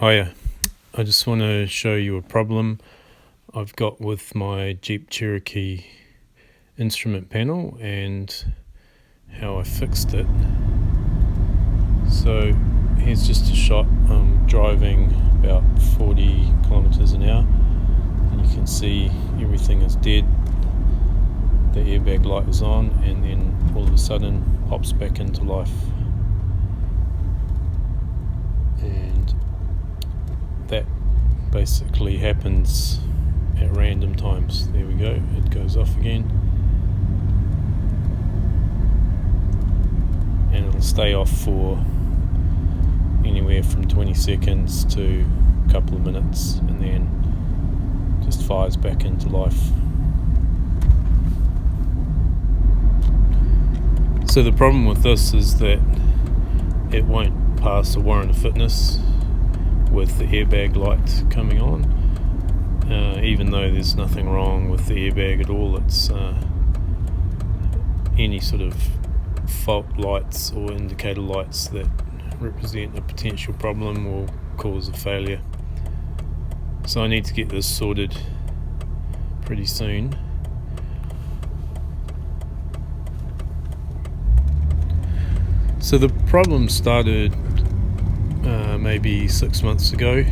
Hiya, I just want to show you a problem I've got with my Jeep Cherokee instrument panel and how I fixed it. So here's just a shot. I'm driving about 40 kilometers an hour and you can see everything is dead. The airbag light is on and then all of a sudden pops back into life. And that basically happens at random times. There we go, it goes off again. And it'll stay off for anywhere from 20 seconds to a couple of minutes and then just fires back into life. So the problem with this is that it won't pass a warrant of fitness with the airbag light coming on, even though there's nothing wrong with the airbag at all. It's any sort of fault lights or indicator lights that represent a potential problem will cause a failure. So I need to get this sorted pretty soon. So the problem started maybe 6 months ago.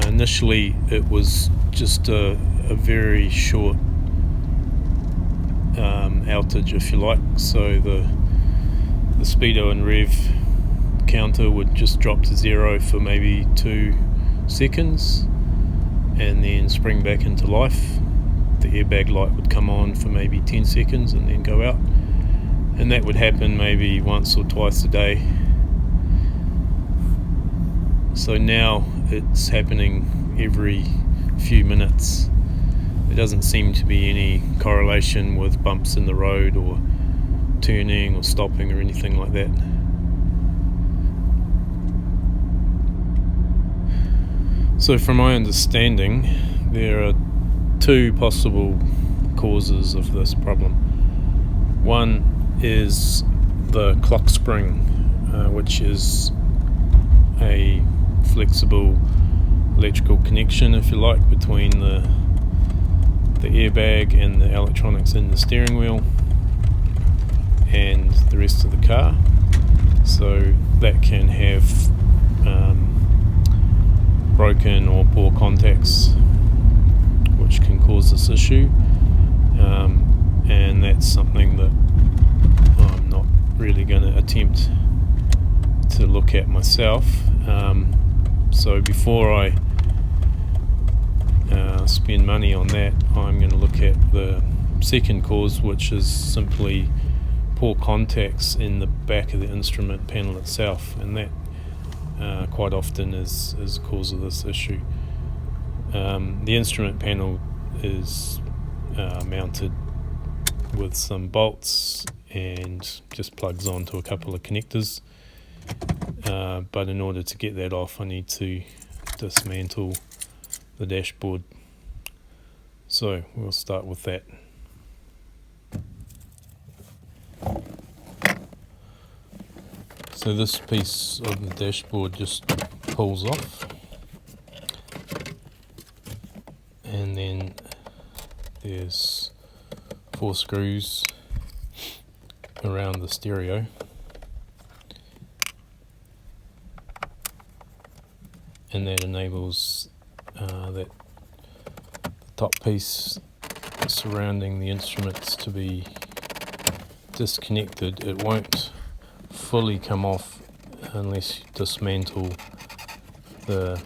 Initially it was just a very short outage, if you like. So the speedo and rev counter would just drop to zero for maybe 2 seconds and then spring back into life. The airbag light would come on for maybe 10 seconds and then go out, and that would happen maybe once or twice a day. So now it's happening every few minutes. There doesn't seem to be any correlation with bumps in the road or turning or stopping or anything like that. So from my understanding, there are 2 possible causes of this problem. One is the clock spring, which is a flexible electrical connection, if you like, between the airbag and the electronics in the steering wheel and the rest of the car. So that can have broken or poor contacts, which can cause this issue, and that's something that I'm not really going to attempt to look at myself. So before I spend money on that, I'm going to look at the second cause, which is simply poor contacts in the back of the instrument panel itself, and that quite often is a cause of this issue. The instrument panel is mounted with some bolts and just plugs onto a couple of connectors, but in order to get that off I need to dismantle the dashboard. So we'll start with that. So this piece of the dashboard just pulls off, and then there's 4 screws around the stereo, and that enables that top piece surrounding the instruments to be disconnected. It won't fully come off unless you dismantle the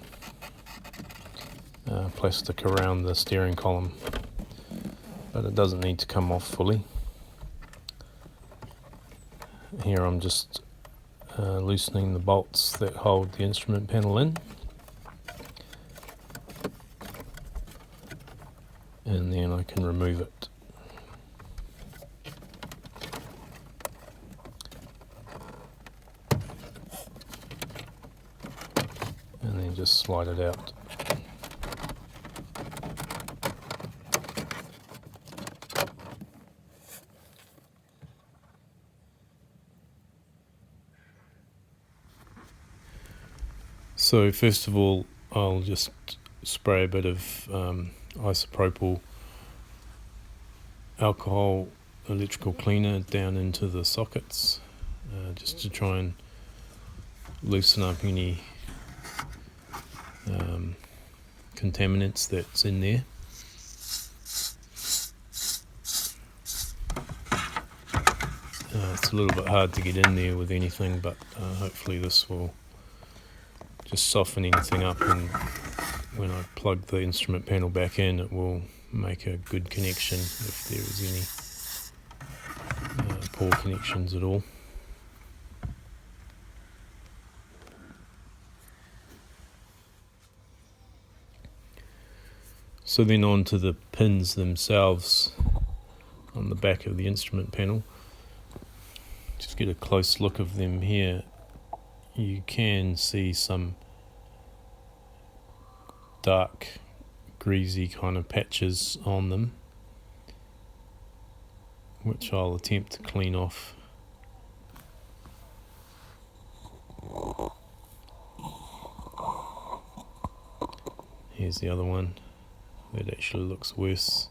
plastic around the steering column, but it doesn't need to come off fully. Here I'm just loosening the bolts that hold the instrument panel in, and then I can remove it. And then just slide it out. So first of all, I'll just spray a bit of isopropyl alcohol electrical cleaner down into the sockets, just to try and loosen up any contaminants that's in there. It's a little bit hard to get in there with anything, but hopefully this will just soften anything up, and when I plug the instrument panel back in, it will make a good connection if there is any poor connections at all. So then on to the pins themselves on the back of the instrument panel. Just get a close look of them here. You can see some dark, greasy kind of patches on them, which I'll attempt to clean off. Here's the other one. That actually looks worse.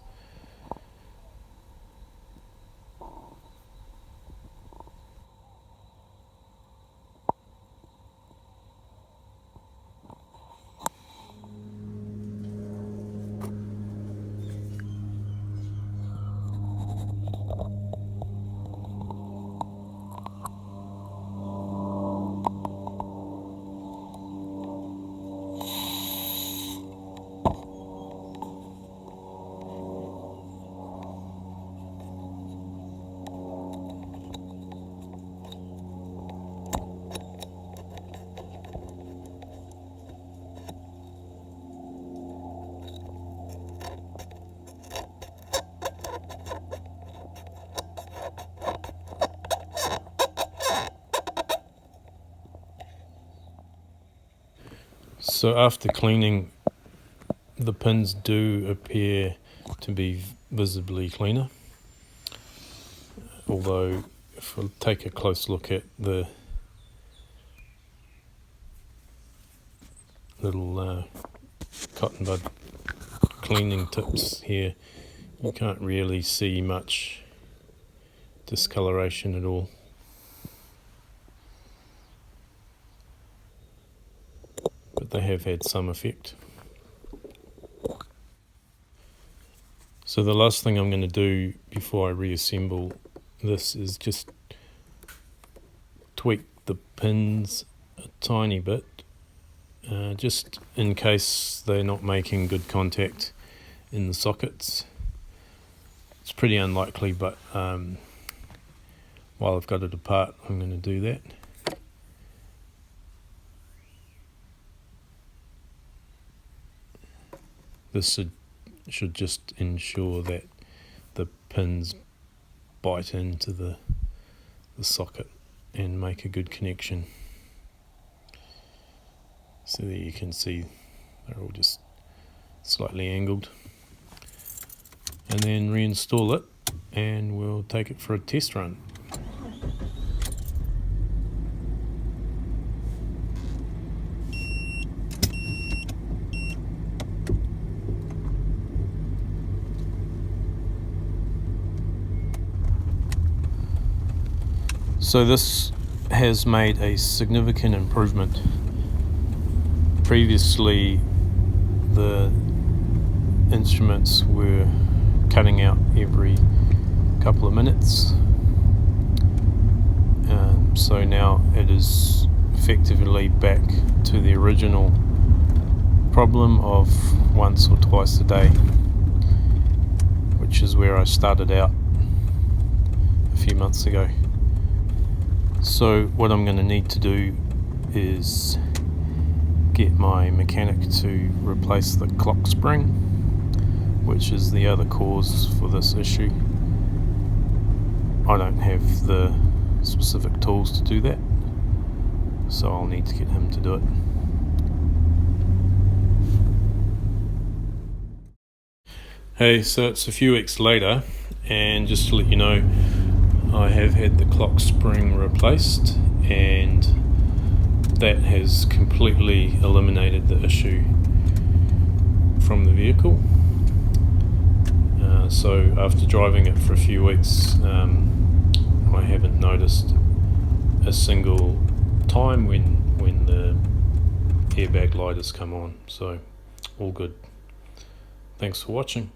So after cleaning, the pins do appear to be visibly cleaner, although if we take a close look at the little cotton bud cleaning tips here, you can't really see much discoloration at all. But they have had some effect. So the last thing I'm going to do before I reassemble this is just tweak the pins a tiny bit, just in case they're not making good contact in the sockets. It's pretty unlikely, but while I've got it apart, I'm going to do that. This should just ensure that the pins bite into the socket and make a good connection. So there you can see they're all just slightly angled. And then reinstall it, and we'll take it for a test run. So this has made a significant improvement. Previously, the instruments were cutting out every couple of minutes. So now it is effectively back to the original problem of once or twice a day, which is where I started out a few months ago. So what I'm going to need to do is get my mechanic to replace the clock spring, which is the other cause for this issue. I don't have the specific tools to do that, so I'll need to get him to do it. Hey, so it's a few weeks later, and just to let you know, I have had the clock spring replaced, and that has completely eliminated the issue from the vehicle. So after driving it for a few weeks, I haven't noticed a single time when the airbag light has come on. So all good. Thanks for watching.